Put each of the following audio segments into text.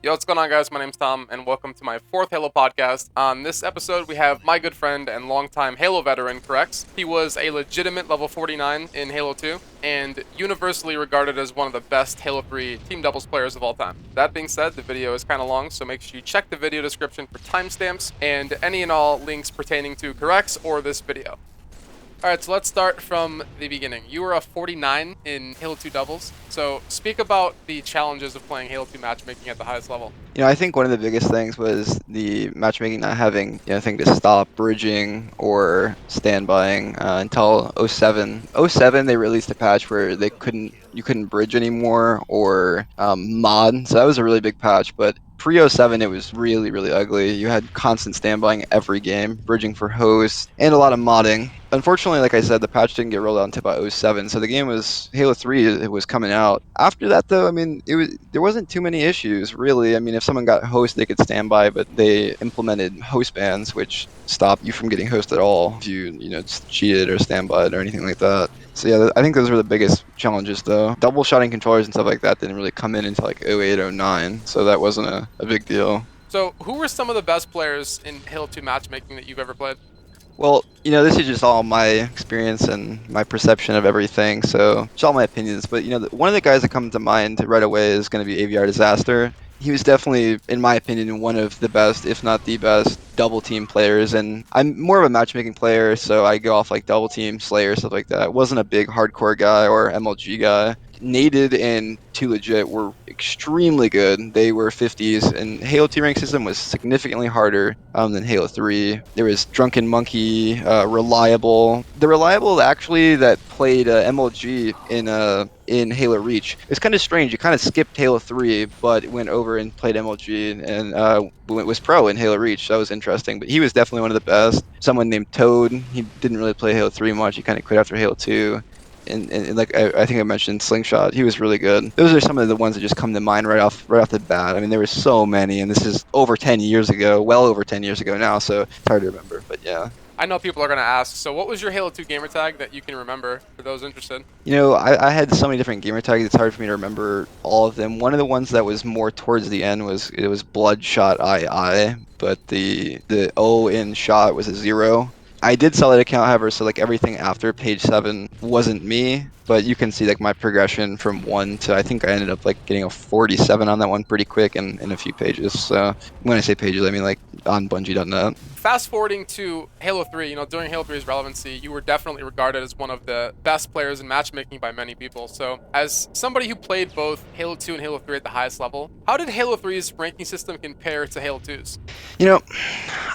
Yo, what's going on, guys? My name's Tom, and welcome to my fourth Halo podcast. On this episode, we have my good friend and longtime Halo veteran, CoRReCts. He was a legitimate level 49 in Halo 2, and universally regarded as one of the best Halo 3 team doubles players of all time. That being said, the video is kind of long, so make sure you check the video description for timestamps and any and all links pertaining to CoRReCts or this video. Alright, so let's start from the beginning. You were a 49 in Halo 2 doubles, so speak about the challenges of playing Halo 2 matchmaking at the highest level. I think one of the biggest things was the matchmaking not having anything to stop bridging or standbying until '07. '07 they released a patch where you couldn't bridge anymore or mod, so that was a really big patch. But pre '07 it was really ugly. You had constant standbying every game, bridging for hosts, and a lot of modding. Unfortunately, like I said, the patch didn't get rolled out until about '07, so the game was Halo 3. It was coming out after that, though. I mean, there wasn't too many issues really. I mean, if someone got host, they could stand by, but they implemented host bans, which stopped you from getting host at all if you just cheated or standbyed or anything like that. So yeah, I think those were the biggest challenges, though. Double shotting controllers and stuff like that didn't really come in until like '08, '09, so that wasn't a big deal. So, who were some of the best players in Halo 2 matchmaking that you've ever played? Well, this is just all my experience and my perception of everything, so it's all my opinions. But, one of the guys that comes to mind right away is going to be AVR Disaster. He was definitely, in my opinion, one of the best, if not the best, double team players. And I'm more of a matchmaking player, so I go off like double team, Slayer, stuff like that. I wasn't a big hardcore guy or MLG guy. Naded and Too Legit were extremely good. They were 50s, and Halo 2 rank system was significantly harder than Halo 3. There was Drunken Monkey, Reliable. The Reliable actually that played MLG in Halo Reach. It's kind of strange. You kind of skipped Halo 3, but went over and played MLG and was pro in Halo Reach. That was interesting. But he was definitely one of the best. Someone named Toad. He didn't really play Halo 3 much. He kind of quit after Halo 2. And like I think I mentioned Slingshot, he was really good. Those are some of the ones that just come to mind right off the bat. I mean, there were so many, and this is over 10 years ago, well over 10 years ago now, so it's hard to remember. But yeah. I know people are going to ask, so what was your Halo 2 gamertag that you can remember for those interested? I had so many different gamer tags. It's hard for me to remember all of them. One of the ones that was more towards the end was Bloodshot II, but the O in shot was a 0. I did sell that account, however, so like everything after page 7 wasn't me, but you can see like my progression from 1 to I think I ended up like getting a 47 on that one pretty quick in a few pages. So when I say pages, I mean like on Bungie.net. Fast forwarding to Halo 3, during Halo 3's relevancy, you were definitely regarded as one of the best players in matchmaking by many people. So, as somebody who played both Halo 2 and Halo 3 at the highest level, how did Halo 3's ranking system compare to Halo 2's? You know,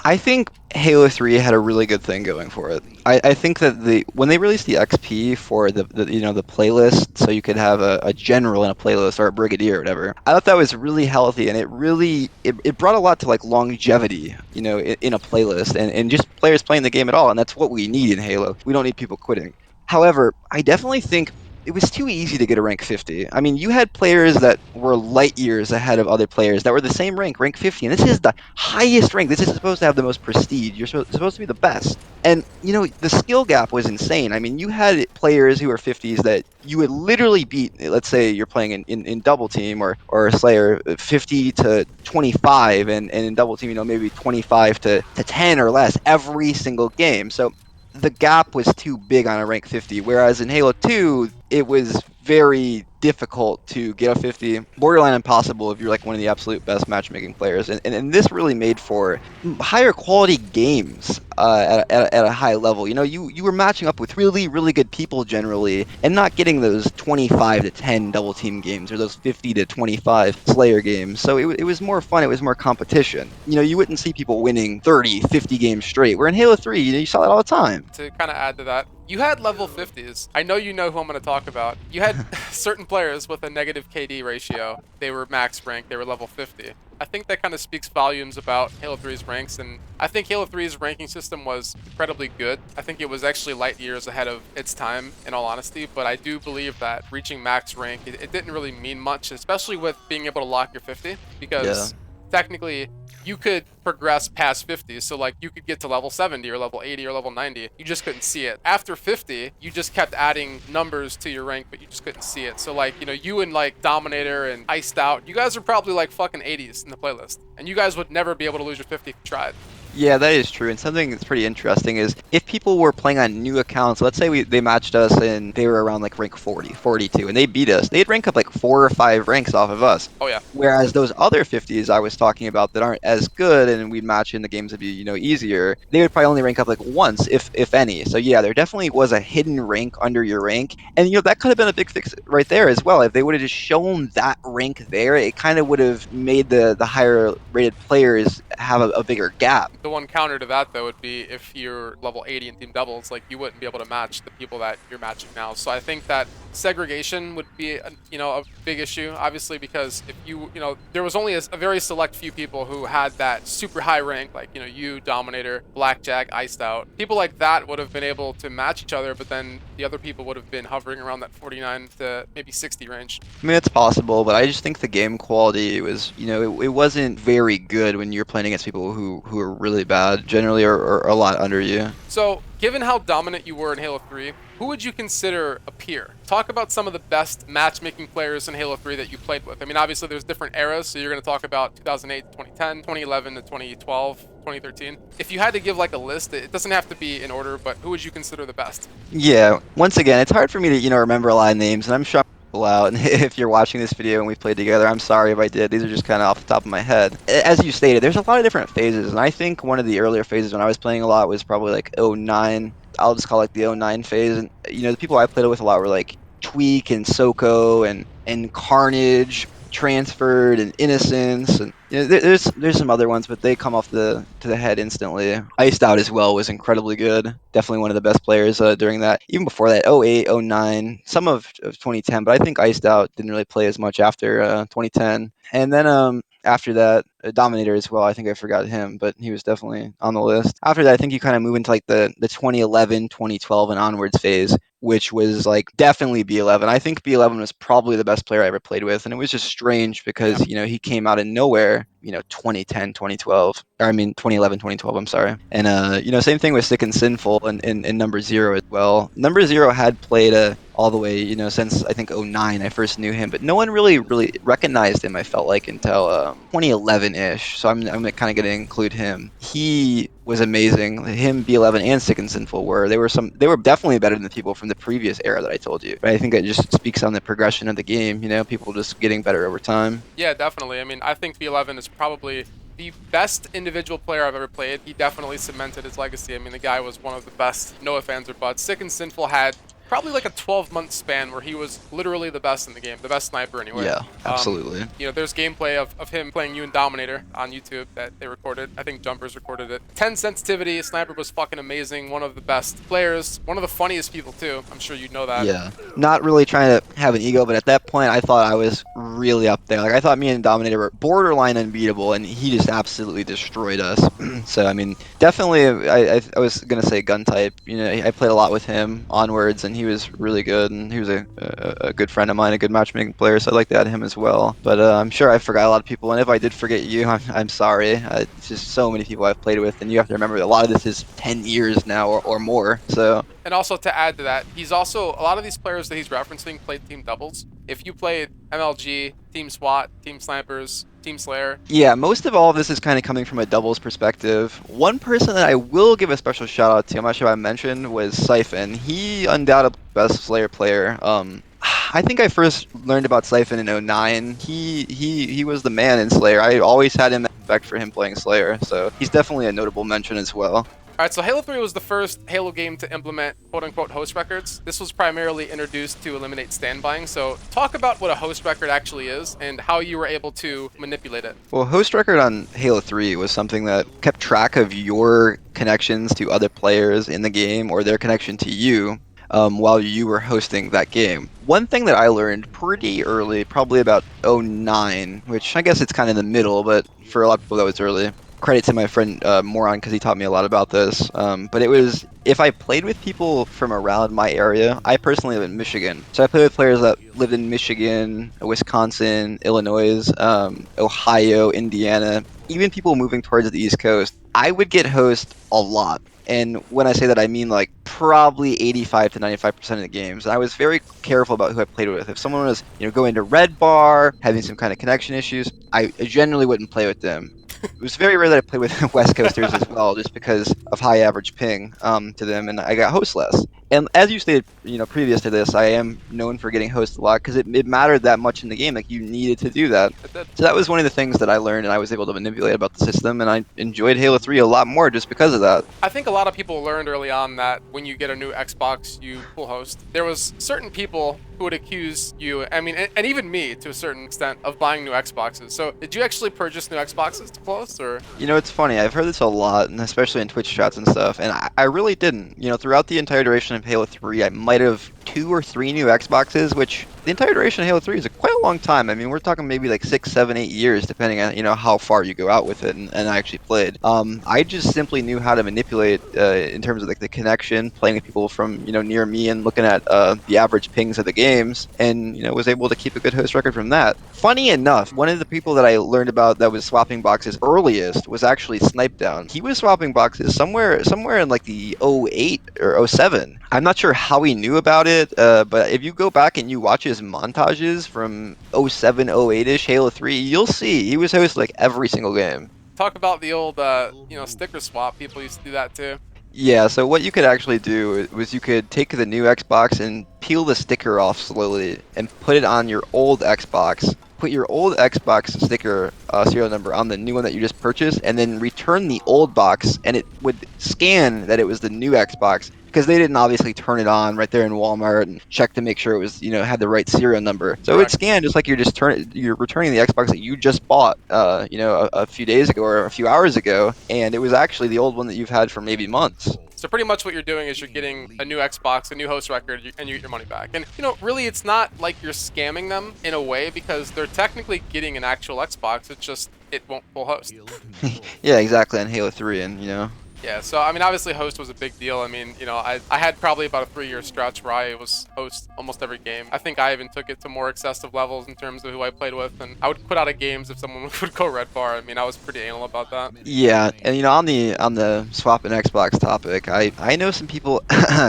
I think Halo 3 had a really good thing going for it. I think that when they released the XP for the playlist, so you could have a general in a playlist or a brigadier or whatever, I thought that was really healthy, and it brought a lot to like longevity, in a playlist and just players playing the game at all, and that's what we need in Halo. We don't need people quitting. However, I definitely think it was too easy to get a rank 50. I mean, you had players that were light years ahead of other players that were the same rank 50, and this is the highest rank. This is supposed to have the most prestige. You're supposed to be the best. And, the skill gap was insane. I mean, you had players who were 50s that you would literally beat. Let's say you're playing in double team or Slayer, 50 to 25, and in double team, maybe 25 to 10 or less every single game. So the gap was too big on a rank 50, whereas in Halo 2, it was very difficult to get a 50, borderline impossible if you're like one of the absolute best matchmaking players. And this really made for higher quality games at a high level. You were matching up with really good people generally, and not getting those 25 to 10 double team games or those 50 to 25 Slayer games. So it was more fun. It was more competition. You wouldn't see people winning 30, 50 games straight. Where in Halo 3, you saw that all the time. To kind of add to that, you had level 50s. I know you know who I'm going to talk about. You had certain players with a negative KD ratio. They were max rank, they were level 50. I think that kind of speaks volumes about Halo 3's ranks, and I think Halo 3's ranking system was incredibly good. I think it was actually light years ahead of its time, in all honesty, but I do believe that reaching max rank, it didn't really mean much, especially with being able to lock your 50, because technically you could progress past 50. So like you could get to level 70 or level 80 or level 90. You just couldn't see it. After 50, you just kept adding numbers to your rank, but you just couldn't see it. So like, you and like Dominator and Iced Out, you guys are probably like fucking 80s in the playlist. And you guys would never be able to lose your 50 if you tried. Yeah, that is true. And something that's pretty interesting is if people were playing on new accounts, let's say they matched us and they were around like rank 40, 42, and they beat us, they'd rank up like 4 or 5 ranks off of us. Oh yeah. Whereas those other 50s I was talking about that aren't as good and we'd match in the games would be, easier, they would probably only rank up like once, if any. So yeah, there definitely was a hidden rank under your rank. And that could have been a big fix right there as well. If they would have just shown that rank there, it kind of would have made the higher rated players have a bigger gap. The one counter to that though would be if you're level 80 in team doubles, like you wouldn't be able to match the people that you're matching now. So I think that segregation would be a big issue, obviously, because if there was only a very select few people who had that super high rank, like you, Dominator, Blackjack, Iced Out. People like that would have been able to match each other, but then the other people would have been hovering around that 49 to maybe 60 range. I mean, it's possible, but I just think the game quality was, it wasn't very good when you're playing against people who are really bad, generally, or a lot under you. So, given how dominant you were in Halo 3, who would you consider a peer? Talk about some of the best matchmaking players in Halo 3 that you played with. I mean, obviously there's different eras, so you're going to talk about 2008 to 2010, 2011 to 2012, 2013. If you had to give like a list, it doesn't have to be in order, but who would you consider the best? Yeah, once again, it's hard for me to, remember a lot of names, and I'm sure people out, and if you're watching this video and we played together, I'm sorry if I did. These are just kind of off the top of my head. As you stated, there's a lot of different phases, and I think one of the earlier phases when I was playing a lot was probably like '09. I'll just call it the '09 phase, and the people I played with a lot were like Tweak and Soko and Carnage, Transferred and Innocence, and there's some other ones, but they come off to the head instantly. Iced Out as well was incredibly good. Definitely one of the best players during that. Even before that, '08, '09, some of 2010, but I think Iced Out didn't really play as much after 2010. And then after that, Dominator as well. I think I forgot him, but he was definitely on the list. After that, I think you kind of move into like the 2011, 2012 and onwards phase, which was like definitely B11. I think B11 was probably the best player I ever played with, and it was just strange because he came out of nowhere. 2010, 2012, or I mean 2011, 2012. I'm sorry, and same thing with Sick and Sinful and Number Zero as well. Number Zero had played all the way, since I think '09 I first knew him, but no one really recognized him. I felt like until 2011-ish. So I'm kind of going to include him. He was amazing. Him, B11, and Sick and Sinful they were definitely better than the people from the previous era that I told you. But I think it just speaks on the progression of the game. People just getting better over time. Yeah, definitely. I mean, I think B11 is probably the best individual player I've ever played. He definitely cemented his legacy. I mean, the guy was one of the best, no ifs, ands, or buts. Sick and Sinful had probably like a 12-month span where he was literally the best in the game, the best sniper anyway. Yeah, absolutely. There's gameplay of him playing you and Dominator on YouTube that they recorded. I think Jumpers recorded it. 10 sensitivity, sniper was fucking amazing. One of the best players, one of the funniest people too. I'm sure you know that. Yeah, not really trying to have an ego, but at that point I thought I was really up there. Like I thought me and Dominator were borderline unbeatable, and he just absolutely destroyed us. So I mean, definitely, I was gonna say gun type. I played a lot with him onwards, and he was really good, and he was a good friend of mine, a good matchmaking player, so I'd like to add him as well. But I'm sure I forgot a lot of people, and if I did forget you, I'm sorry. It's just so many people I've played with, and you have to remember that a lot of this is 10 years now or more. So. And also to add to that, he's also, a lot of these players that he's referencing played team doubles. If you played MLG, Team SWAT, Team Snipers, Team Slayer. Yeah, most of all of this is kind of coming from a doubles perspective. One person that I will give a special shout out to, I'm not sure if I mentioned, was Siphon. He undoubtedly best Slayer player. I think I first learned about Siphon in '09. He was the man in Slayer. I always had him respect for him playing Slayer, so he's definitely a notable mention as well. Alright, so Halo 3 was the first Halo game to implement quote-unquote host records. This was primarily introduced to eliminate standbying, so talk about what a host record actually is and how you were able to manipulate it. Well, host record on Halo 3 was something that kept track of your connections to other players in the game or their connection to you while you were hosting that game. One thing that I learned pretty early, probably about '09, which I guess it's kind of in the middle, but for a lot of people that was early, credit to my friend Moron because he taught me a lot about this. But it was if I played with people from around my area, I personally live in Michigan, so I played with players that lived in Michigan, Wisconsin, Illinois, Ohio, Indiana, even people moving towards the East Coast. I would get host a lot. And when I say that, I mean like probably 85 to 95% of the games. And I was very careful about who I played with. If someone was, going to red bar, having some kind of connection issues, I generally wouldn't play with them. It was very rare that I played with West Coasters as well, just because of high average ping to them, and I got host less. And as you stated, previous to this, I am known for getting host a lot because it mattered that much in the game. Like you needed to do that. It did. So that was one of the things that I learned, and I was able to manipulate about the system, and I enjoyed Halo 3 a lot more just because of that. I think a lot of people learned early on that when you get a new Xbox, you pull host. There was certain people who would accuse you, I mean, and even me to a certain extent, of buying new Xboxes. So did you actually purchase new Xboxes to pull host, or? It's funny. I've heard this a lot, and especially in Twitch chats and stuff. And I really didn't. Throughout the entire duration of Halo 3, I might have 2 or 3 new Xboxes, which the entire duration of Halo 3 is quite a long time. I mean, we're talking maybe like 6, 7, 8 years, depending on how far you go out with it and I actually played. I just simply knew how to manipulate in terms of like the connection, playing with people from near me and looking at the average pings of the games, and was able to keep a good host record from that. Funny enough, one of the people that I learned about that was swapping boxes earliest was actually Snipe Down. He was swapping boxes somewhere in like the '08 or '07. I'm not sure how he knew about it, but if you go back and you watch his montages from '07, '08ish Halo 3, you'll see he was host like every single game. Talk about the old, sticker swap. People used to do that too. Yeah, so what you could actually do was you could take the new Xbox and peel the sticker off slowly and put it on your old Xbox. Put your old Xbox sticker serial number on the new one that you just purchased, and then return the old box, and it would scan that it was the new Xbox because they didn't obviously turn it on right there in Walmart and check to make sure it was had the right serial number. So it would Correct. scan just like you're returning the Xbox that you just bought, a few days ago or a few hours ago, and it was actually the old one that you've had for maybe months. So pretty much what you're doing is you're getting a new Xbox, a new host record, and you get your money back. And really, it's not like you're scamming them in a way because they're technically getting an actual Xbox. It's just it won't pull host. Yeah, exactly. On Halo 3, and Yeah, so I mean, obviously, host was a big deal. I mean, I had probably about a 3-year stretch where I was host almost every game. I think I even took it to more excessive levels in terms of who I played with, and I would quit out of games if someone would go red bar. I mean, I was pretty anal about that. Yeah, and on the swapping Xbox topic, I know some people,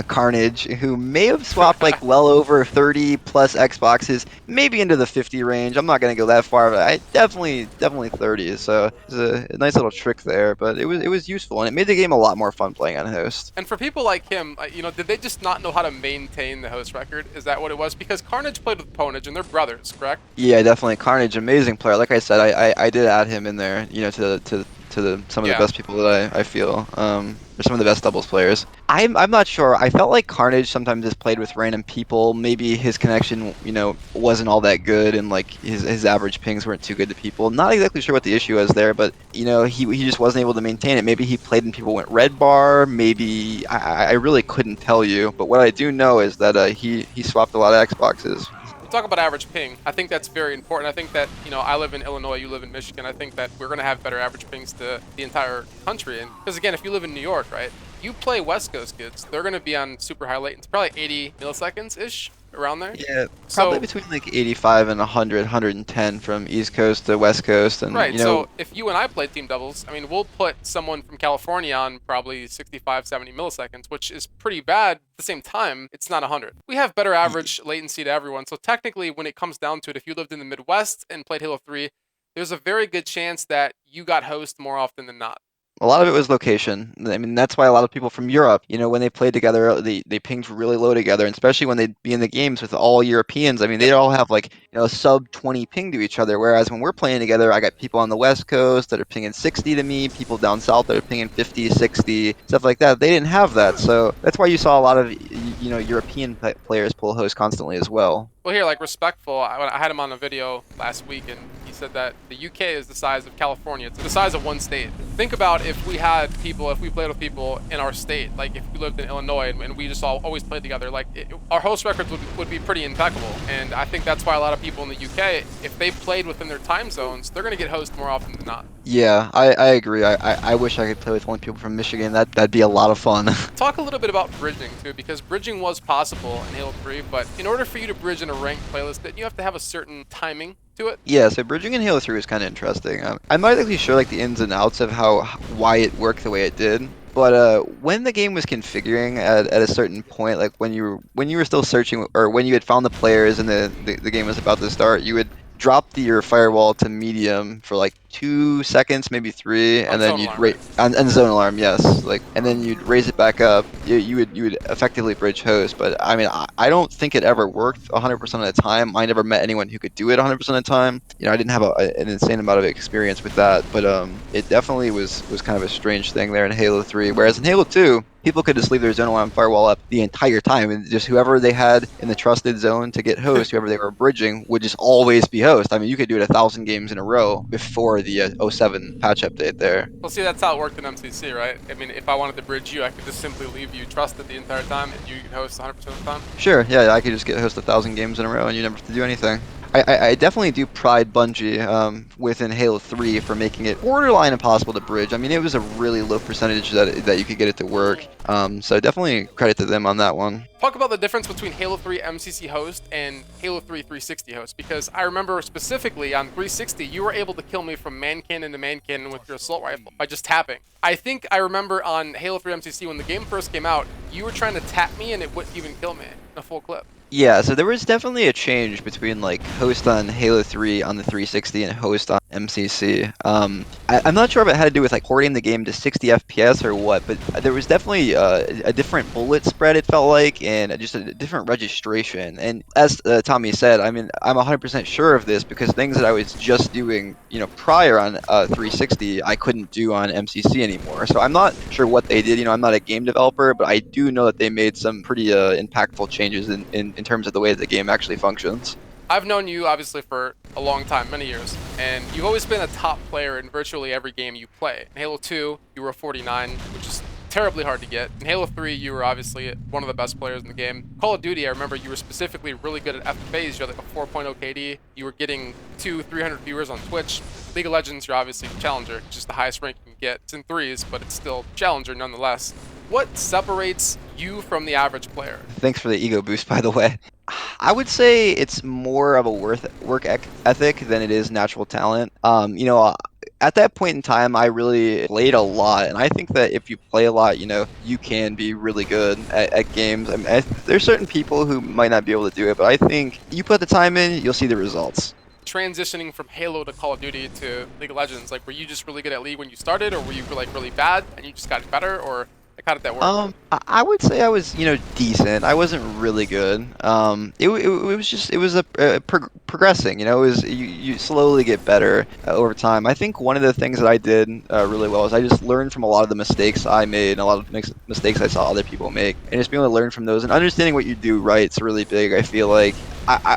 Carnage, who may have swapped like well over 30 plus Xboxes, maybe into the 50 range. I'm not gonna go that far, but I definitely 30. So it's a nice little trick there, but it was useful and it made the game a lot more fun playing on host. And for people like him, did they just not know how to maintain the host record? Is that what it was? Because Carnage played with Ponage, and they're brothers, correct? Yeah, definitely Carnage, amazing player. Like I said, I did add him in there, to some of the Yeah. best people that I feel. They're some of the best doubles players. I'm not sure. I felt like Carnage sometimes just played with random people. Maybe his connection, wasn't all that good, and like his average pings weren't too good to people. Not exactly sure what the issue was there, but he just wasn't able to maintain it. Maybe he played and people went red bar. Maybe I really couldn't tell you. But what I do know is that he swapped a lot of Xboxes. You talk about average ping. I think that's very important. I think that, I live in Illinois, you live in Michigan. I think that we're going to have better average pings to the entire country. And because, again, if you live in New York, right, you play West Coast kids, they're going to be on super high latency, probably 80 milliseconds-ish, around there. Yeah, probably So, between like 85 and 100, 110 from East Coast to West Coast, and right. So if you and I play team doubles, I mean, we'll put someone from California on probably 65, 70 milliseconds, which is pretty bad. At the same time, it's not 100. We have better average latency to everyone. So technically, when it comes down to it, if you lived in the Midwest and played Halo 3, there's a very good chance that you got host more often than not. a lot of it was location. I mean, that's why a lot of people from Europe, when they played together, they pinged really low together, and especially when they'd be in the games with all Europeans. I mean, Yep. they'd all have like, a sub 20 ping to each other. Whereas when we're playing together, I got people on the West Coast that are pinging 60 to me, people down south that are pinging 50, 60, stuff like that. They didn't have that. So that's why you saw a lot of, European players pull host constantly as well. Well, here, like Respectful, I had him on a video last week, and said that the UK is the size of California. It's the size of one state. Think about if we had people, if we played with people in our state, like if we lived in Illinois and we just all always played together, like our host records would be pretty impeccable. And I think that's why a lot of people in the UK, if they played within their time zones, they're going to get host more often than not. Yeah, I agree. I wish I could play with only people from Michigan. That'd be a lot of fun. Talk a little bit about bridging too, because bridging was possible in Halo 3, but in order for you to bridge in a ranked playlist, then you have to have a certain timing to it. Yeah, so bridging in Halo 3 was kind of interesting. I'm not exactly sure like the ins and outs of why it worked the way it did. But when the game was configuring at a certain point, like when you were still searching or when you had found the players and the game was about to start, you would drop your firewall to medium for like 2 seconds, maybe three, On and then zone you'd alarm, rate right? on zone alarm, yes, like, and then you'd raise it back up. You would effectively bridge host, but I mean, I don't think it ever worked 100% of the time. I never met anyone who could do it 100% of the time. You know, I didn't have an insane amount of experience with that, but it definitely was kind of a strange thing there in Halo 3. Whereas in Halo 2, people could just leave their zone alarm firewall up the entire time, and just whoever they had in the trusted zone to get host, whoever they were bridging, would just always be host. I mean, you could do it 1,000 games in a row before the '07 patch update there. Well, see, that's how it worked in MCC, right? I mean, if I wanted to bridge you, I could just simply leave you trusted the entire time, and you could host 100% of the time. Sure, yeah, I could just get host 1,000 games in a row, and you never have to do anything. I definitely do pride Bungie within Halo 3 for making it borderline impossible to bridge. I mean, it was a really low percentage that you could get it to work. So definitely credit to them on that one. Talk about the difference between Halo 3 MCC host and Halo 3 360 host, because I remember specifically on 360, you were able to kill me from man cannon to man cannon with your assault rifle by just tapping. I think I remember on Halo 3 MCC when the game first came out, you were trying to tap me and it wouldn't even kill me in a full clip. Yeah, so there was definitely a change between like host on Halo 3 on the 360 and host on MCC. I'm not sure if it had to do with like porting the game to 60 FPS or what, but there was definitely a different bullet spread, it felt like, and just a different registration. And as Tommy said, I mean, I'm 100% sure of this because things that I was just doing, you know, prior on 360, I couldn't do on MCC anymore. So I'm not sure what they did. You know, I'm not a game developer, but I do know that they made some pretty impactful changes in terms of the way that the game actually functions. I've known you obviously for a long time, many years, and you've always been a top player in virtually every game you play. In Halo 2, you were a 49, which is terribly hard to get. In Halo 3, you were obviously one of the best players in the game. Call of Duty, I remember you were specifically really good at FFAs. You had like a 4.0 KD. You were getting 300 viewers on Twitch. League of Legends, you're obviously Challenger, which is the highest rank you can get. It's in threes, but it's still Challenger nonetheless. What separates you from the average player? Thanks for the ego boost, by the way. I would say it's more of a ethic than it is natural talent. You know, at that point in time, I really played a lot, and I think that if you play a lot, you know, you can be really good at games. I mean, there's certain people who might not be able to do it, but I think you put the time in, you'll see the results. Transitioning from Halo to Call of Duty to League of Legends, like, were you just really good at League when you started, or were you like really bad and you just got better, or like how did that work? I would say I was, you know, decent. I wasn't really good. It was just, it was progressing. You know, it was you slowly get better over time. I think one of the things that I did really well is I just learned from a lot of the mistakes I made and a lot of mistakes I saw other people make, and just being able to learn from those and understanding what you do right is really big. I feel like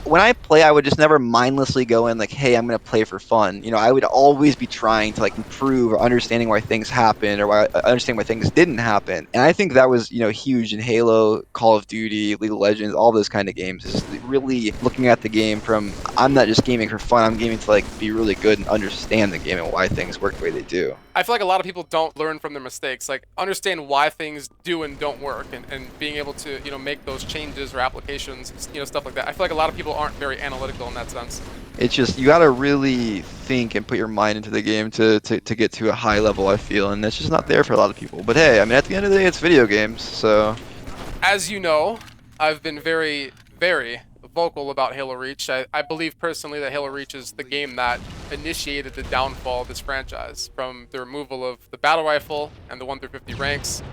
when I play, I would just never mindlessly go in like, hey, I'm gonna play for fun. You know, I would always be trying to like improve or understanding why things happened or why understanding why things didn't happen. And I think that was, you know, huge in Halo, Call of Duty, League of Legends, all those kind of games. Is really looking at the game from I'm not just gaming for fun. I'm gaming to like be really good and understand the game and why things work the way they do. I feel like a lot of people don't learn from their mistakes, like understand why things do and don't work, and being able to, you know, make those changes or applications, you know, stuff like that. I feel like a lot of people aren't very analytical in that sense. It's just you got to really think and put your mind into the game to get to a high level, I feel, and that's just not there for a lot of people. But hey, I mean, at the end of the day, it's video games, so. As you know, I've been very, very vocal about Halo Reach. I believe personally that Halo Reach is the game that initiated the downfall of this franchise, from the removal of the battle rifle and the 1 through 50 ranks,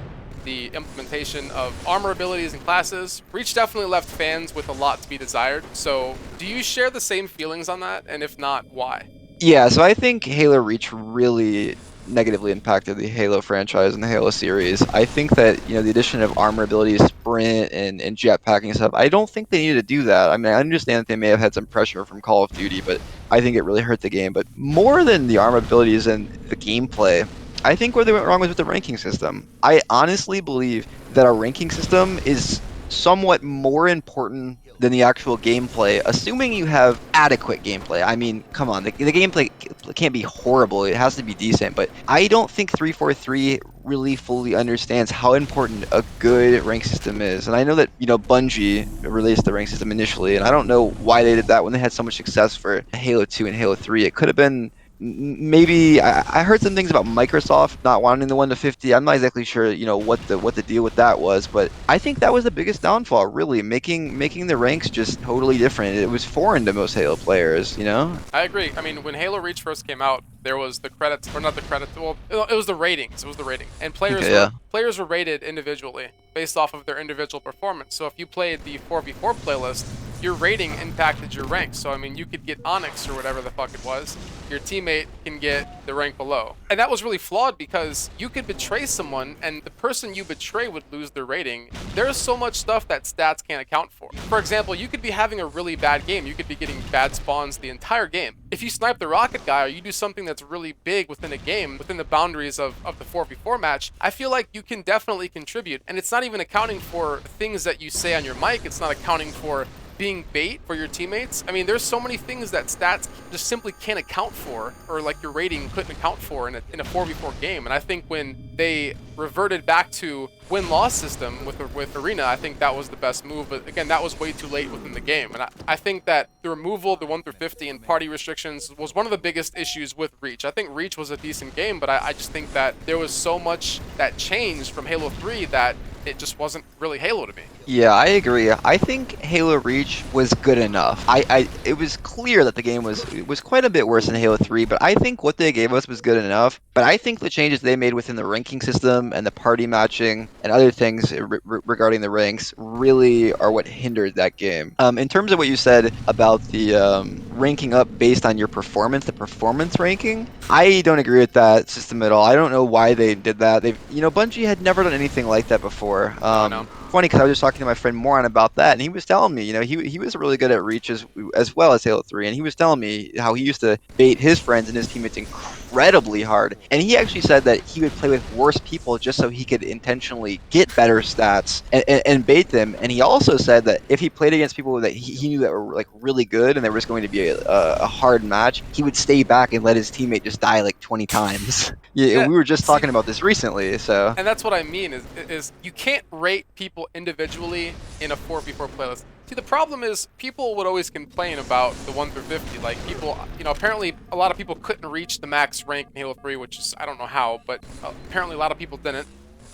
the implementation of armor abilities and classes. Reach definitely left fans with a lot to be desired. So do you share the same feelings on that? And if not, why? Yeah, so I think Halo Reach really negatively impacted the Halo franchise and the Halo series. I think that, the addition of armor abilities, sprint, and jetpacking and stuff, I don't think they needed to do that. I mean, I understand that they may have had some pressure from Call of Duty, but I think it really hurt the game. But more than the armor abilities and the gameplay, I think where they went wrong was with the ranking system. I honestly believe that our ranking system is somewhat more important than the actual gameplay, assuming you have adequate gameplay. I mean, come on, the gameplay can't be horrible. It has to be decent, but I don't think 343 really fully understands how important a good rank system is. And I know that, Bungie released the rank system initially, and I don't know why they did that when they had so much success for Halo 2 and Halo 3. It could have been maybe I heard some things about Microsoft not wanting the 1 to 50. I'm not exactly sure, what the deal with that was, but I think that was the biggest downfall, really, making the ranks just totally different. It was foreign to most Halo players. I agree. I mean, when Halo Reach first came out, there was the credits, or not the credits. Well, it was the ratings. It was the rating, and Okay, yeah. players were rated individually based off of their individual performance. So if you played the 4v4 playlist, your rating impacted your rank. So I mean, you could get Onyx or whatever the fuck it was. Your teammate can get the rank below, and that was really flawed because you could betray someone, and the person you betray would lose their rating. There's so much stuff that stats can't account for. For example, you could be having a really bad game. You could be getting bad spawns the entire game. If you snipe the rocket guy or you do something that's really big within a game, within the boundaries of the 4v4 match, I feel like you can definitely contribute. And it's not even accounting for things that you say on your mic. It's not accounting for being bait for your teammates. I mean, there's so many things that stats just simply can't account for, or like your rating couldn't account for in a 4v4 game. And I think when they reverted back to win-loss system with Arena, I think that was the best move. But again, that was way too late within the game. And I think that the removal of the 1 through 50 and party restrictions was one of the biggest issues with Reach. I think Reach was a decent game, but I just think that there was so much that changed from Halo 3 that it just wasn't really Halo to me. Yeah, I agree. I think Halo Reach was good enough. It was clear that the game was quite a bit worse than Halo 3, but I think what they gave us was good enough. But I think the changes they made within the ranking system and the party matching and other things regarding the ranks really are what hindered that game. In terms of what you said about the ranking up based on your performance, the performance ranking, I don't agree with that system at all. I don't know why they did that. Bungie had never done anything like that before. No. Funny because I was just talking to my friend Moran about that, and he was telling me, he was really good at Reach as well as Halo 3, and he was telling me how he used to bait his friends and his teammates incredibly hard, and he actually said that he would play with worse people just so he could intentionally get better stats and bait them. And he also said that if he played against people that he knew that were like really good and there was going to be a hard match, he would stay back and let his teammate just die like 20 times. Yeah, Yeah, we were just see, talking about this recently, so. and that's what I mean is you can't rate people individually in a 4v4 playlist. See, the problem is people would always complain about the 1 through 50. Like people, apparently a lot of people couldn't reach the max rank in Halo 3, which is, I don't know how, but apparently a lot of people didn't.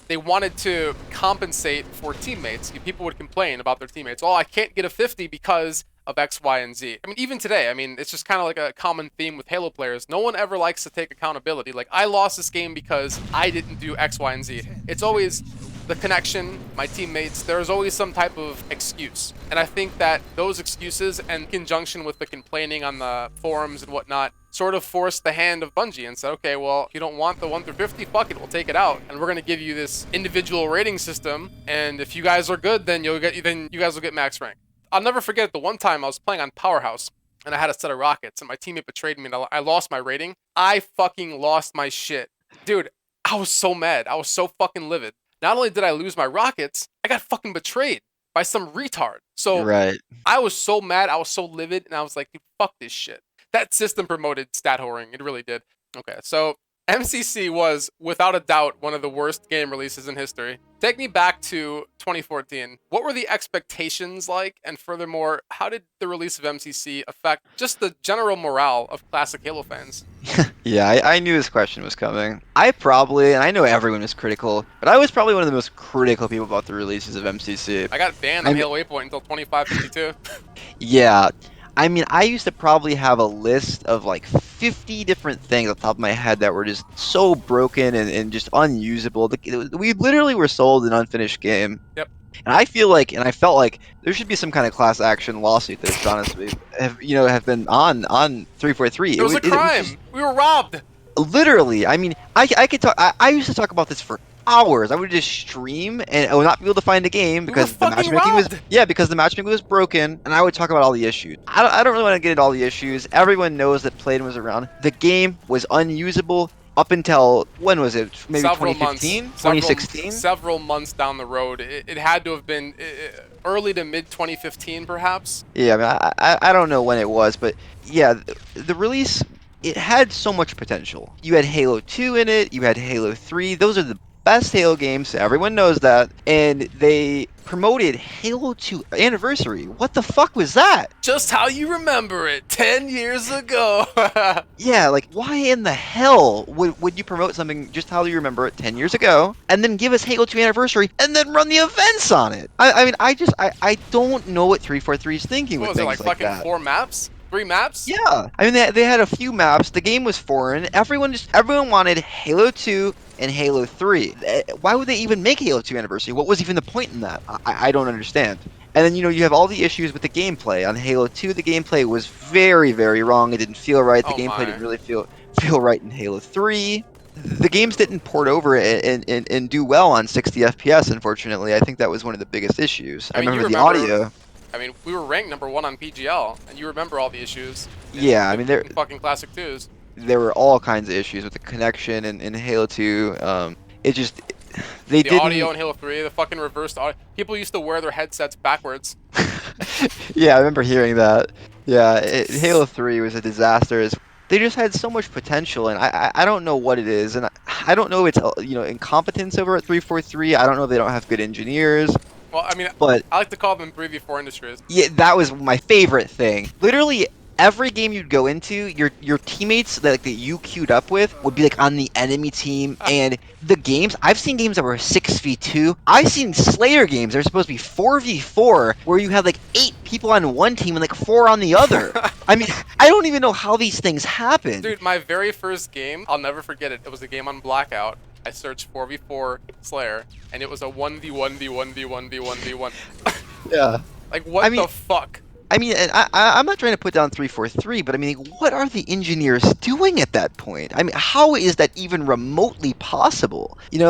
They wanted to compensate for teammates. People would complain about their teammates. Oh, I can't get a 50 because of X, Y, and Z. I mean, even today, it's just kind of like a common theme with Halo players. No one ever likes to take accountability. Like, I lost this game because I didn't do X, Y, and Z. It's always the connection, my teammates. There's always some type of excuse. And I think that those excuses, in conjunction with the complaining on the forums and whatnot, sort of forced the hand of Bungie and said, okay, well, if you don't want the 1 through 50, fuck it, we'll take it out. And we're going to give you this individual rating system. And if you guys are good, then you guys will get max rank. I'll never forget the one time I was playing on Powerhouse and I had a set of rockets and my teammate betrayed me and I lost my rating. I fucking lost my shit. Dude, I was so mad. I was so fucking livid. Not only did I lose my rockets, I got fucking betrayed by some retard. So Right. I was so mad. I was so livid. And I was like, dude, fuck this shit. That system promoted stat whoring. It really did. Okay, so MCC was, without a doubt, one of the worst game releases in history. Take me back to 2014. What were the expectations like? And furthermore, how did the release of MCC affect just the general morale of classic Halo fans? Yeah, I knew this question was coming. And I know everyone is critical, but I was probably one of the most critical people about the releases of MCC. I got banned on Halo Waypoint until 2552. Yeah, I used to probably have a list of like 50 different things off the top of my head that were just so broken and just unusable. We literally were sold an unfinished game. Yep. And I felt like there should be some kind of class action lawsuit that's honestly have been on 343. It was a crime. We were robbed. Literally, I mean, I could talk. I used to talk about this for hours. I would just stream and I would not be able to find a game We were because the fucking matchmaking was robbed. yeah because the matchmaking was broken, and I would talk about all the issues. I don't really want to get into all the issues. Everyone knows that Playdom was around. The game was unusable up until when was it? Maybe Several months, 2015, 2016. several months down the road. It had to have been early to mid 2015, perhaps. Yeah, I mean, I don't know when it was, but yeah, the release it had so much potential. You had Halo 2 in it, you had Halo 3. Those are the best Halo games. Everyone knows that, and they promoted Halo 2 Anniversary. What the fuck was that? Just how you remember it, 10 years ago. Yeah, like why in the hell would you promote something just how you remember it 10 years ago and then give us Halo 2 Anniversary and then run the events on it? I mean, I don't know what 343 is thinking What with was it, like things like fucking that. 4 maps? 3 maps? Yeah, I mean they had a few maps. The game was foreign. Everyone wanted Halo 2 and Halo 3. Why would they even make Halo 2 Anniversary? What was even the point in that? I don't understand. And then you have all the issues with the gameplay. On Halo 2, the gameplay was very wrong. It didn't feel right. The Oh gameplay my. didn't really feel right in Halo 3. The games didn't port over and do well on 60 FPS. Unfortunately, I think that was one of the biggest issues. I I mean, you remember the remember. audio. I mean, we were ranked number 1 on PGL, and you remember all the issues Yeah, I mean in fucking Classic 2s. there were all kinds of issues with the connection in Halo 2. It just they The audio didn't. in Halo 3, the fucking reversed audio. People used to wear their headsets backwards. Yeah, I remember hearing that. Yeah, Halo 3 was a disaster. They just had so much potential, and I don't know what it is, and I don't know if it's incompetence over at 343. I don't know if they don't have good engineers, Well, I mean, but I like to call them 3v4 Industries. yeah, that was my favorite thing. Literally every game you'd go into, your teammates that you queued up with would be like on the enemy team, and the games I've seen games that were 6v2. I've seen Slayer games that are supposed to be 4v4, where you have like 8 people on one team and like 4 on the other. I mean, I don't even know how these things happen. Dude, my very first game, I'll never forget it. It was a game on Blackout. I searched 4v4 Slayer, and it was a 1v1v1v1v1v1. Yeah. Like, what I mean, the fuck? and I'm not trying to put down 343, but I mean, what are the engineers doing at that point? I mean, how is that even remotely possible? And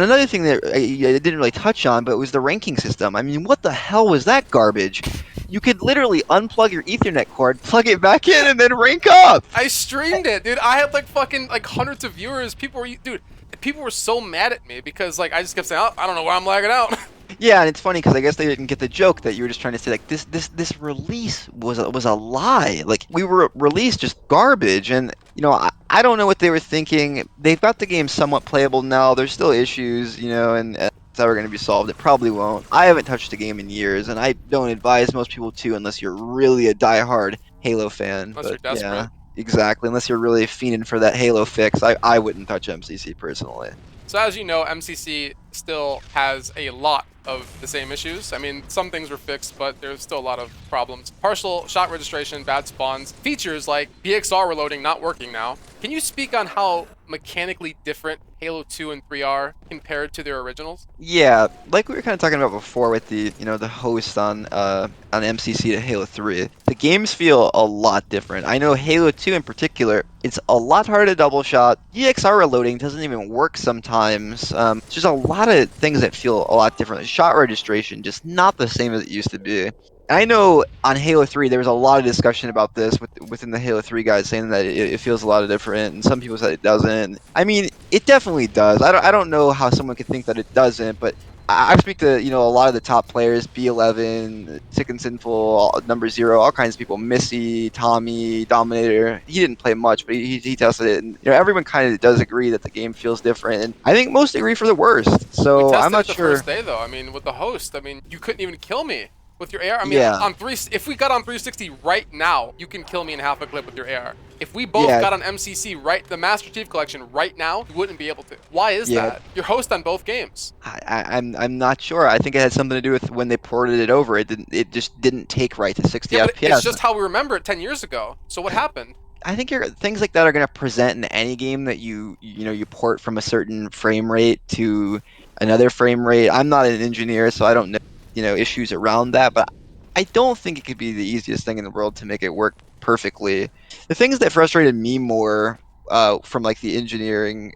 another thing that I didn't really touch on, but was the ranking system. I mean, what the hell was that garbage? You could literally unplug your Ethernet cord, plug it back in, and then rank up. I streamed it, dude. I had like fucking like hundreds of viewers. Dude, people were so mad at me because like I just kept saying, oh, I don't know why I'm lagging out. Yeah, and it's funny because I guess they didn't get the joke that you were just trying to say like this release was a lie. Like we were released just garbage, and I don't know what they were thinking. They've got the game somewhat playable now. There's still issues, and it's ever going to be solved. It probably won't. I haven't touched the game in years, and I don't advise most people to unless you're really a diehard Halo fan. Unless you're But desperate. yeah, exactly. Unless you're really fiending for that Halo fix, I wouldn't touch MCC personally. So as you know, MCC still has a lot of the same issues. I mean, some things were fixed, but there's still a lot of problems. Partial shot registration, bad spawns, features like BXR reloading not working now. Can you speak on how mechanically different Halo 2 and 3 are compared to their originals? Yeah, like we were kind of talking about before with the host on MCC to Halo 3. The games feel a lot different. I know Halo 2 in particular, it's a lot harder to double shot. EXR reloading doesn't even work sometimes. There's just a lot of things that feel a lot different. Shot registration just not the same as it used to be. I know on Halo 3 there was a lot of discussion about this within the Halo 3 guys saying that it feels a lot of different, and some people said it doesn't. I mean, it definitely does. I don't know how someone could think that it doesn't, but I speak to a lot of the top players, B11, Sick and Sinful, Number Zero, all kinds of people, Missy, Tommy, Dominator. He didn't play much, but he tested it, and everyone kind of does agree that the game feels different, and I think most agree for the worst. We So I'm tested not it the sure. first day though. I mean, with the host, I mean, you couldn't even kill me with your AR. I mean, Yeah, if we got on 360 right now, you can kill me in half a clip with your AR. If we both yeah, got on MCC the Master Chief Collection right now, you wouldn't be able to. Why is yeah. that? You're host on both games. I'm not sure. I think it had something to do with when they ported it over. It just didn't take right to 60 Yeah, but it's FPS. just how we remember it 10 years ago. So what happened? I think things like that are going to present in any game that you port from a certain frame rate to another frame rate. I'm not an engineer, so I don't know issues around that, but I don't think it could be the easiest thing in the world to make it work perfectly. The things that frustrated me more from like the engineering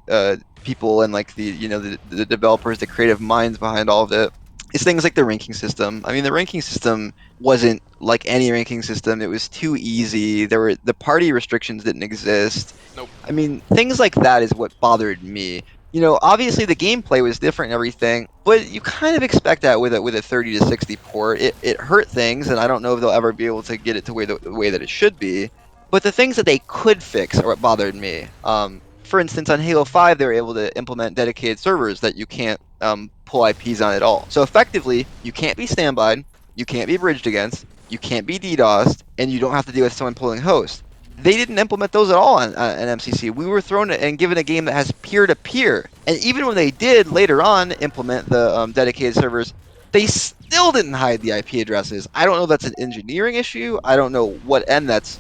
people and like the developers, the creative minds behind all of it, is things like the ranking system. I mean, the ranking system wasn't like any ranking system. It was too easy. The party restrictions didn't exist. Nope. I mean, things like that is what bothered me. Obviously the gameplay was different and everything, but you kind of expect that with a 30 to 60 port. It hurt things, and I don't know if they'll ever be able to get it to the way that it should be. But the things that they could fix are what bothered me. For instance, on Halo 5, they were able to implement dedicated servers that you can't pull IPs on at all. So effectively, you can't be standby, you can't be bridged against, you can't be DDoSed, and you don't have to deal with someone pulling host. They didn't implement those at all on MCC. We were thrown and given a game that has peer-to-peer. And even when they did later on implement the dedicated servers, they still didn't hide the IP addresses. I don't know if that's an engineering issue. I don't know what end that's,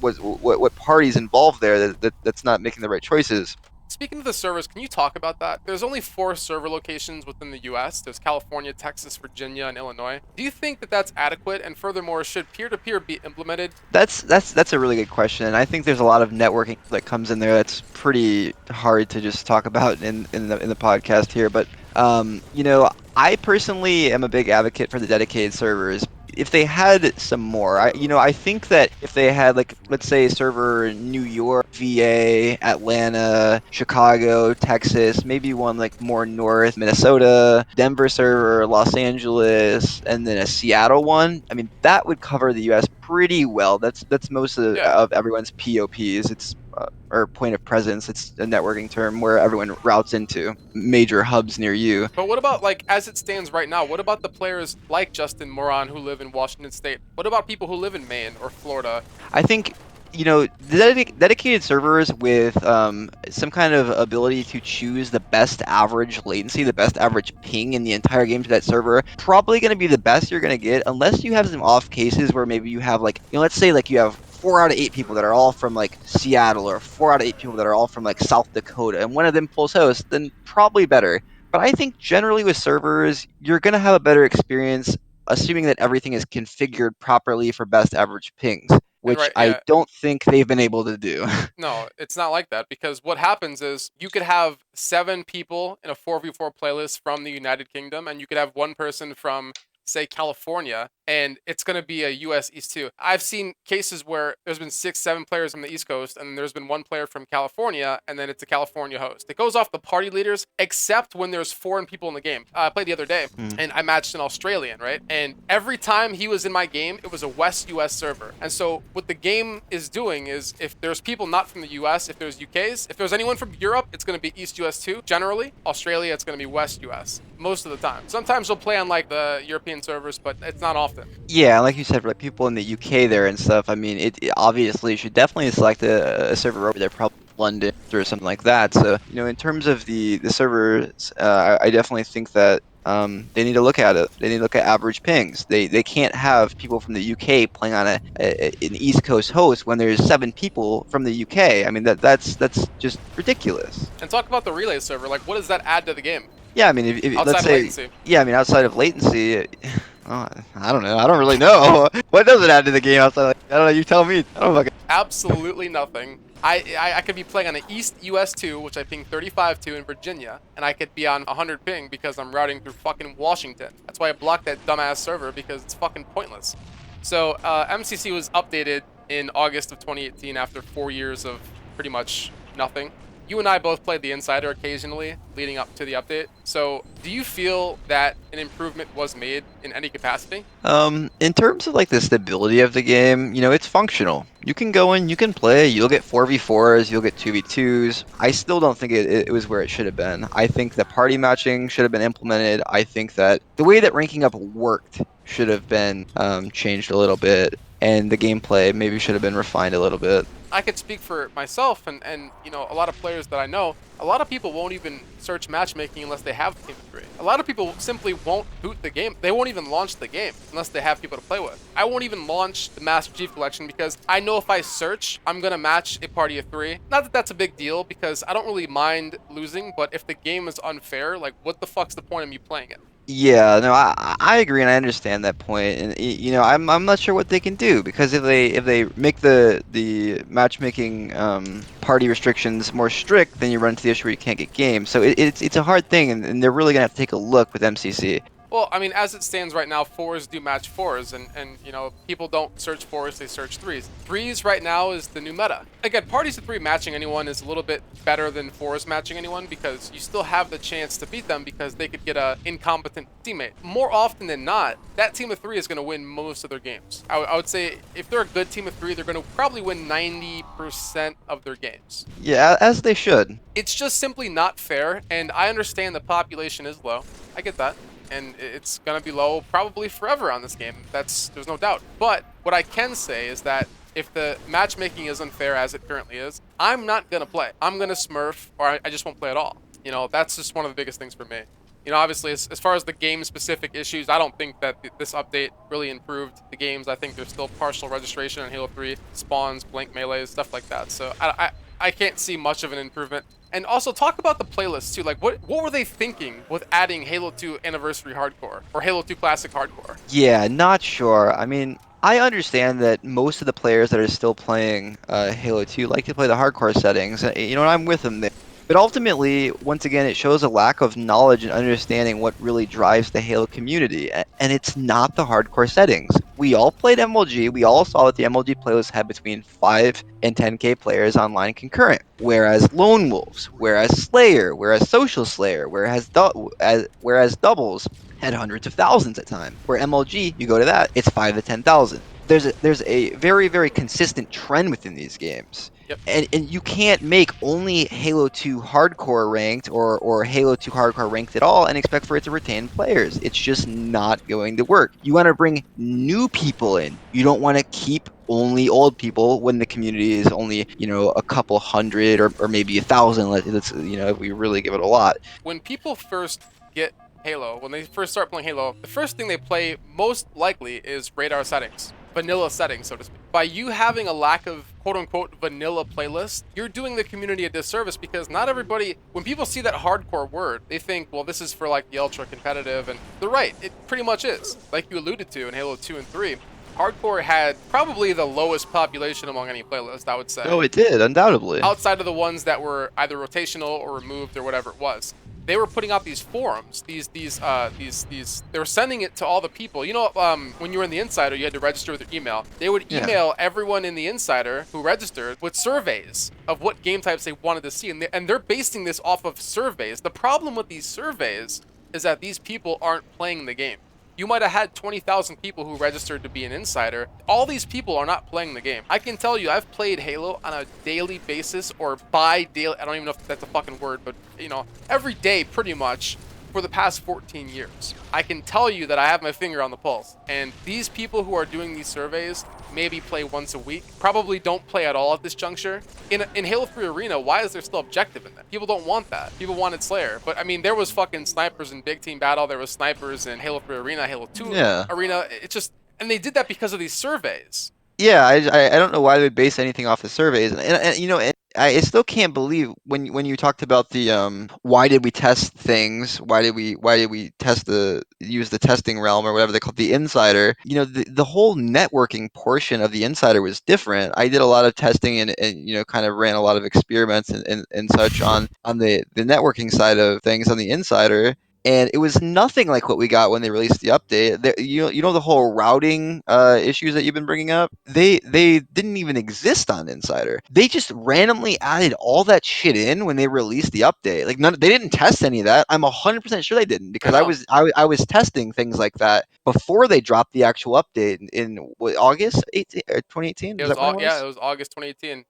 what parties involved there that's not making the right choices. Speaking of the servers, can you talk about that? There's only 4 server locations within the US. There's California, Texas, Virginia, and Illinois. Do you think that that's adequate? And furthermore, should peer-to-peer be implemented? That's a really good question, and I think there's a lot of networking that comes in there that's pretty hard to just talk about in the podcast here. But I personally am a big advocate for the dedicated servers. If they had some more, I think that if they had, like, let's say a server in New York, VA, Atlanta, Chicago, Texas, maybe one like more north, Minnesota, Denver server, Los Angeles, and then a Seattle one. I mean, that would cover the US pretty well. That's most Yeah. of everyone's POPs. It's or point of presence. It's a networking term where everyone routes into major hubs near you. But what about, like, as it stands right now, what about the players like Justin Moran who live in Washington State? What about people who live in Maine or Florida? I think the dedicated servers with some kind of ability to choose the best average latency, the best average ping in the entire game to that server, probably going to be the best you're going to get, unless you have some off cases where maybe you have, like, let's say like you have 4 out of 8 people that are all from like Seattle, or 4 out of 8 people that are all from like South Dakota, and one of them pulls host, then probably better. But I think generally with servers, you're going to have a better experience assuming that everything is configured properly for best average pings, And which right, I yeah, don't think they've been able to do. no, it's not like that, because what happens is you could have 7 people in a 4v4 playlist from the United Kingdom, and you could have one person from, say, California, and it's going to be a US East 2. I've seen cases where there's been 6, 7 players from the East Coast, and there's been one player from California, and then it's a California host. It goes off the party leaders, except when there's foreign people in the game. I played the other day, Hmm. and I matched an Australian, right? And every time he was in my game, it was a West US server. And so what the game is doing is, if there's people not from the US, if there's UKs, if there's anyone from Europe, it's going to be East US 2. Generally, Australia, it's going to be West US most of the time. Sometimes they'll play on like the European servers, but it's not often. Yeah, like you said, for like people in the UK there and stuff, I mean, it obviously should definitely select a server over there, probably London or something like that. So, in terms of the servers, I definitely think that they need to look at it. They need to look at average pings. They can't have people from the UK playing on an East Coast host when there's 7 people from the UK. I mean, that's just ridiculous. And talk about the relay server. Like, what does that add to the game Yeah, I mean, if let's outside of say, latency? yeah, I mean, outside of latency, I don't know. I don't really know. What does it add to the game outside? I don't know. You tell me. I don't fucking. Absolutely nothing. I could be playing on an East US 2, which I ping 35 to in Virginia, and I could be on 100 ping because I'm routing through fucking Washington. That's why I blocked that dumbass server, because it's fucking pointless. So MCC was updated in August of 2018 after 4 years of pretty much nothing. You and I both played the Insider occasionally leading up to the update. So do you feel that an improvement was made in any capacity? In terms of like the stability of the game, it's functional. You can go in, you can play. You'll get 4v4s, you'll get 2v2s. I still don't think it was where it should have been. I think that party matching should have been implemented. I think that the way that ranking up worked should have been changed a little bit, and the gameplay maybe should have been refined a little bit. I could speak for myself and a lot of players that I know. A lot of people won't even search matchmaking unless they have Team 3. A lot of people simply won't boot the game. They won't even launch the game unless they have people to play with. I won't even launch the Master Chief Collection because I know if I search, I'm gonna match a party of 3. Not that that's a big deal, because I don't really mind losing, but if the game is unfair, like, what the fuck's the point of me playing it? Yeah, no, I agree and I understand that point. And I'm not sure what they can do because if they make the matchmaking party restrictions more strict, then you run into the issue where you can't get games. So it's a hard thing, and they're really gonna have to take a look with MCC. Well, I mean, as it stands right now, fours do match fours, and people don't search fours; they search threes. Threes right now is the new meta. Again, parties of three matching anyone is a little bit better than fours matching anyone because you still have the chance to beat them because they could get a incompetent teammate. More often than not, that team of three is going to win most of their games. I would say if they're a good team of three, they're going to probably win 90% of their games. Yeah, as they should. It's just simply not fair, and I understand the population is low. I get that. And it's gonna be low probably forever on this game. There's no doubt. But what I can say is that if the matchmaking is unfair as it currently is, I'm not gonna play. I'm gonna smurf, or I just won't play at all. That's just one of the biggest things for me. Obviously, as far as the game-specific issues, I don't think that this update really improved the games. I think there's still partial registration on Halo 3, spawns, blank melees, stuff like that. So I can't see much of an improvement. And also talk about the playlist too. Like what were they thinking with adding Halo 2 Anniversary Hardcore or Halo 2 Classic Hardcore? Yeah, not sure. I mean, I understand that most of the players that are still playing Halo 2 like to play the hardcore settings. And I'm with them there. But ultimately, once again, it shows a lack of knowledge and understanding what really drives the Halo community. And it's not the hardcore settings. We all played MLG. We all saw that the MLG playlist had between 5 and 10K players online concurrent. Whereas Lone Wolves, whereas Slayer, whereas Social Slayer, whereas Doubles had hundreds of thousands at time. Where MLG, you go to that, it's 5 to 10,000. There's a very very consistent trend within these games. Yep. And you can't make only Halo 2 hardcore ranked or Halo 2 hardcore ranked at all and expect for it to retain players. It's just not going to work. You want to bring new people in. You don't want to keep only old people when the community is only, a couple hundred or maybe 1,000. If we really give it a lot. When people first get Halo, when they first start playing Halo, the first thing they play most likely is radar settings, vanilla settings, so to speak. By you having a lack of quote unquote vanilla playlist, you're doing the community a disservice because not everybody, when people see that hardcore word, they think, well, this is for like the ultra competitive, and they're right, it pretty much is. Like you alluded to in Halo 2 and 3, hardcore had probably the lowest population among any playlist, I would say. Oh, it did, undoubtedly. Outside of the ones that were either rotational or removed or whatever it was. They were putting out these forums, these they were sending it to all the people. When you were in the Insider, you had to register with your email. They would Yeah. email everyone in the Insider who registered with surveys of what game types they wanted to see, and they're basing this off of surveys. The problem with these surveys is that these people aren't playing the game. You might have had 20,000 people who registered to be an insider. All these people are not playing the game. I can tell you, I've played Halo on a daily basis or bi-daily. I don't even know if that's a fucking word, but every day pretty much for the past 14 years. I can tell you that I have my finger on the pulse. And these people who are doing these surveys maybe play once a week, probably don't play at all at this juncture. In Halo 3 Arena, why is there still objective in that? People don't want that. People wanted Slayer. But I mean, there was fucking snipers in Big Team Battle, there was snipers in Halo 3 Arena, Halo 2 Yeah. Arena. It's just, and they did that because of these surveys. Yeah, I don't know why they would base anything off the surveys, and I still can't believe when you talked about the why did we test things? Why did we use the testing realm or whatever they call it, the insider? The whole networking portion of the insider was different. I did a lot of testing and kind of ran a lot of experiments and such on the networking side of things on the insider. And it was nothing like what we got when they released the update. The whole routing issues that you've been bringing up. They didn't even exist on Insider. They just randomly added all that shit in when they released the update. Like they didn't test any of that. I'm 100% sure they didn't I because I know. was I was testing things like that before they dropped the actual update in what, August 18 or 2018. It Is was that when all, it yeah, it was? was August 2018.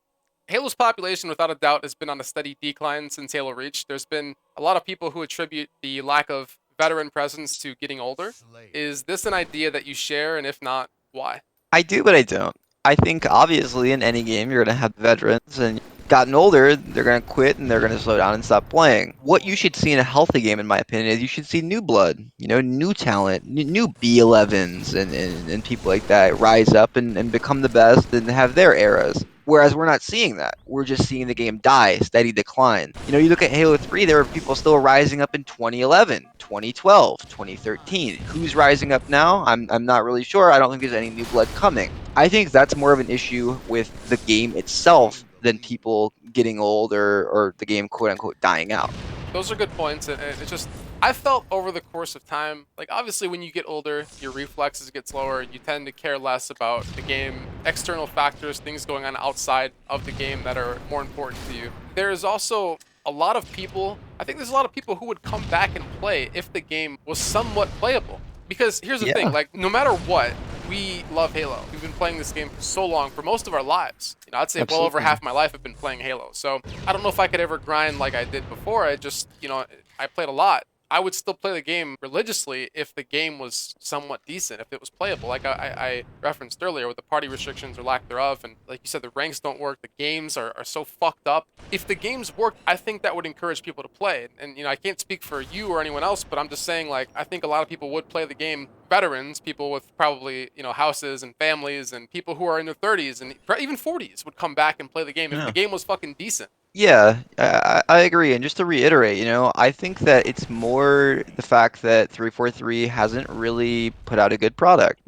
Halo's population, without a doubt, has been on a steady decline since Halo Reach. There's been a lot of people who attribute the lack of veteran presence to getting older. Is this an idea that you share, and if not, why? I do, but I don't. I think obviously in any game you're gonna have veterans and gotten older, they're gonna quit and they're gonna slow down and stop playing. What you should see in a healthy game, in my opinion, is you should see new blood, new talent, new B11s and people like that rise up and become the best and have their eras. Whereas we're not seeing that. We're just seeing the game die, steady decline. You look at Halo 3, there were people still rising up in 2011, 2012, 2013. Who's rising up now? I'm not really sure. I don't think there's any new blood coming. I think that's more of an issue with the game itself than people getting old or the game quote unquote dying out. Those are good points, and it's just I felt over the course of time, like obviously when you get older, your reflexes get slower. You tend to care less about the game, external factors, things going on outside of the game that are more important to you. There is also a lot of people. I think there's a lot of people who would come back and play if the game was somewhat playable. Because here's the thing, Yeah, like no matter what, we love Halo. We've been playing this game for so long, for most of our lives. I'd say well over absolutely. half my life I've been playing Halo. So I don't know if I could ever grind like I did before. I just, I played a lot. I would still play the game religiously if the game was somewhat decent, if it was playable. Like I referenced earlier with the party restrictions or lack thereof, and like you said, the ranks don't work, the games are so fucked up. If the games worked, I think that would encourage people to play. And, I can't speak for you or anyone else, but I'm just saying, like, I think a lot of people would play the game. Veterans, people with probably, houses and families, and people who are in their 30s and even 40s would come back and play the game if the Yeah. game was fucking decent. Yeah, I agree. And just to reiterate, I think that it's more the fact that 343 hasn't really put out a good product.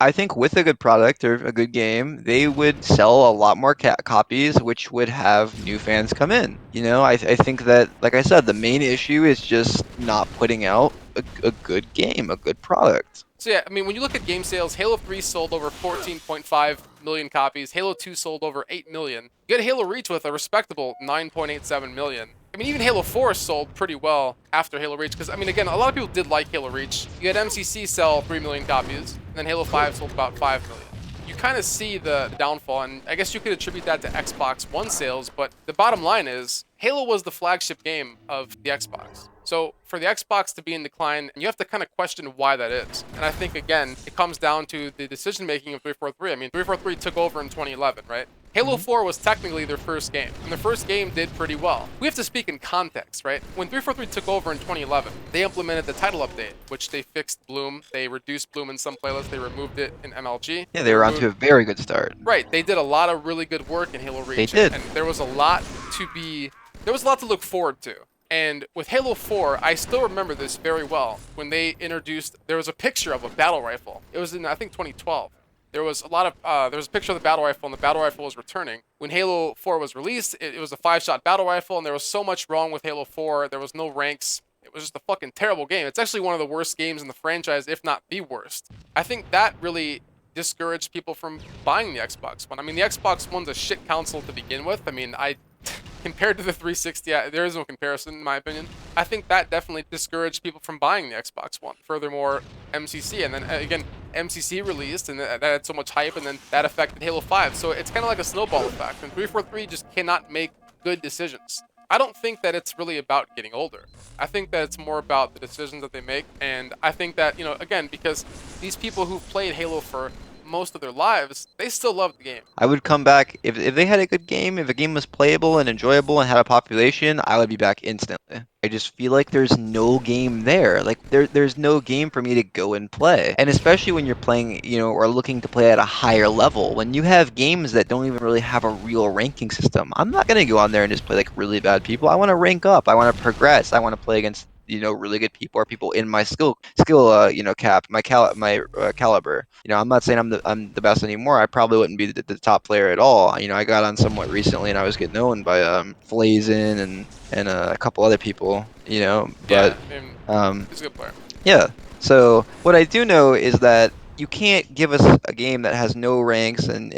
I think with a good product or a good game, they would sell a lot more copies, which would have new fans come in. I think that, like I said, the main issue is just not putting out a good game, a good product. So yeah, I mean, when you look at game sales, Halo 3 sold over 14.5 million copies. Halo 2 sold over 8 million. You get Halo Reach with a respectable 9.87 million. I mean, even Halo 4 sold pretty well after Halo Reach, because, I mean, again, a lot of people did like Halo Reach. You had MCC sell 3 million copies, and then Halo 5 sold about 5 million. You kind of see the downfall, and I guess you could attribute that to Xbox One sales, but the bottom line is Halo was the flagship game of the Xbox. So for the Xbox to be in decline, you have to kind of question why that is. And I think, again, it comes down to the decision making of 343. I mean, 343 took over in 2011, right? Halo 4 was technically their first game, and their first game did pretty well. We have to speak in context, right? When 343 took over in 2011, they implemented the title update, which they fixed Bloom. They reduced Bloom in some playlists. They removed it in MLG. Yeah, They they were on removed to a very good start. Right, they did a lot of really good work in Halo They Reach, and, did. and there was a lot to look forward to. And with Halo 4, I still remember this very well. When they introduced, there was a picture of a battle rifle. It was in, I think, 2012. There was a picture of the battle rifle, and the battle rifle was returning. When Halo 4 was released, it was a 5-shot battle rifle, and there was so much wrong with Halo 4. There was no ranks. It was just a fucking terrible game. It's actually one of the worst games in the franchise, if not the worst. I think that really discouraged people from buying the Xbox One. I mean, the Xbox One's a shit console to begin with. I mean, compared to the 360, there is no comparison in my opinion. I think that definitely discouraged people from buying the Xbox One. Furthermore, MCC, and then again, MCC released, and that had so much hype, and then that affected Halo 5. So it's kind of like a snowball effect, and 343 just cannot make good decisions. I don't think that it's really about getting older. I think that it's more about the decisions that they make, and I think that, again, because these people who've played Halo for most of their lives, they still love the game. I would come back if they had a good game, if a game was playable and enjoyable and had a population, I would be back instantly. I just feel like there's no game there. Like there's no game for me to go and play. And especially when you're playing, or looking to play at a higher level, when you have games that don't even really have a real ranking system, I'm not gonna go on there and just play like really bad people. I want to rank up. I want to progress. I want to play against really good people or people in my cap, my caliber. I'm not saying I'm the best anymore. I probably wouldn't be the top player at all. I got on somewhat recently and I was getting known by Flazin and a couple other people, but Yeah, I mean, um he's a good player. yeah. So what I do know is that you can't give us a game that has no ranks and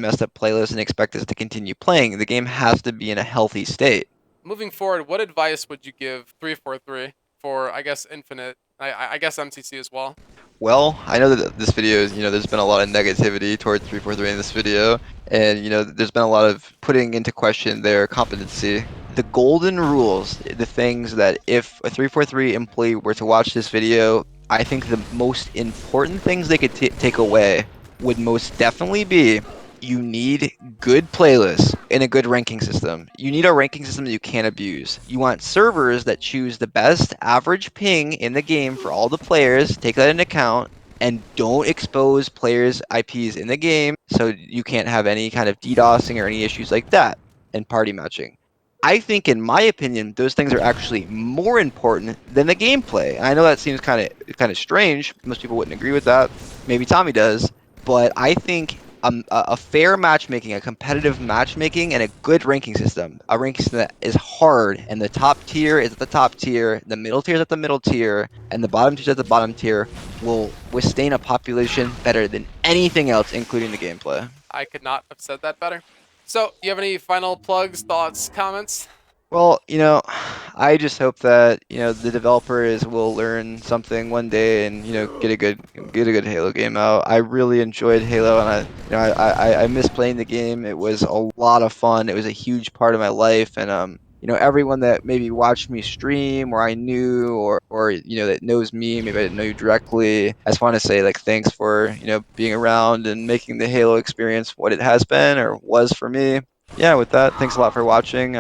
messed up playlists and expect us to continue playing. The game has to be in a healthy state. Moving forward, what advice would you give 343 for, I guess, Infinite? I guess MCC as well. Well, I know that this video is, there's been a lot of negativity towards 343 in this video, and, there's been a lot of putting into question their competency. The golden rules, the things that if a 343 employee were to watch this video, I think the most important things they could take away would most definitely be you need good playlists and a good ranking system. You need a ranking system that you can't abuse. You want servers that choose the best average ping in the game for all the players, take that into account, and don't expose players' IPs in the game so you can't have any kind of DDoSing or any issues like that in party matching. I think, in my opinion, those things are actually more important than the gameplay. And I know that seems kind of strange. Most people wouldn't agree with that. Maybe Tommy does, but I think a fair matchmaking, a competitive matchmaking, and a good ranking system, a ranking system that is hard, and the top tier is at the top tier, the middle tier is at the middle tier, and the bottom tier is at the bottom tier, will withstand a population better than anything else, including the gameplay. I could not have said that better. So, do you have any final plugs, thoughts, comments? Well, I just hope that, the developers will learn something one day and, get a good Halo game out. I really enjoyed Halo, and I miss playing the game. It was a lot of fun. It was a huge part of my life, and everyone that maybe watched me stream or I knew or that knows me, maybe I didn't know you directly. I just want to say like thanks for, being around and making the Halo experience what it has been or was for me. Yeah, with that, thanks a lot for watching.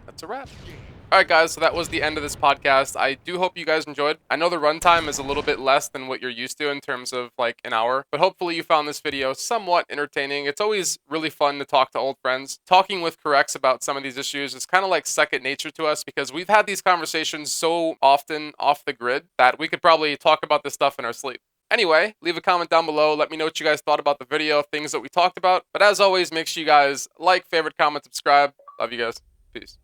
That's a wrap. All right, guys, so that was the end of this podcast. I do hope you guys enjoyed. I know the runtime is a little bit less than what you're used to in terms of like an hour, but hopefully you found this video somewhat entertaining. It's always really fun to talk to old friends. Talking with CoRReCts about some of these issues is kind of like second nature to us because we've had these conversations so often off the grid that we could probably talk about this stuff in our sleep. Anyway, leave a comment down below. Let me know what you guys thought about the video, things that we talked about. But as always, make sure you guys like, favorite, comment, subscribe. Love you guys. Peace.